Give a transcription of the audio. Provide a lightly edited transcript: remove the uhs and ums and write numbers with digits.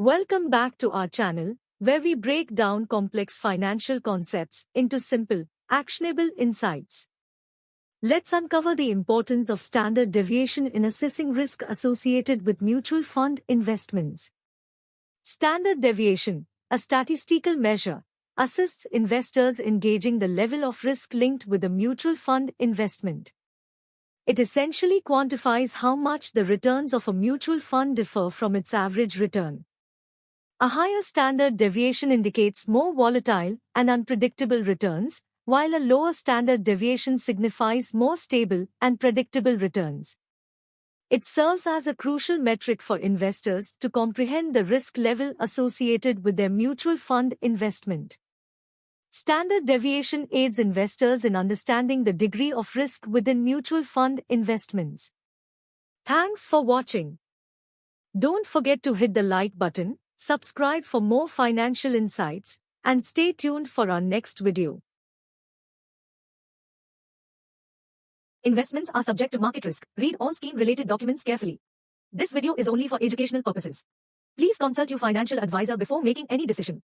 Welcome back to our channel, where we break down complex financial concepts into simple, actionable insights. Let's uncover the importance of standard deviation in assessing risk associated with mutual fund investments. Standard deviation, a statistical measure, assists investors in gauging the level of risk linked with a mutual fund investment. It essentially quantifies how much the returns of a mutual fund differ from its average return. A higher standard deviation indicates more volatile and unpredictable returns, while a lower standard deviation signifies more stable and predictable returns. It serves as a crucial metric for investors to comprehend the risk level associated with their mutual fund investment. Standard deviation aids investors in understanding the degree of risk within mutual fund investments. Thanks for watching. Don't forget to hit the like button, subscribe for more financial insights, and stay tuned for our next video. Investments are subject to market risk. Read all scheme-related documents carefully. This video is only for educational purposes. Please consult your financial advisor before making any decision.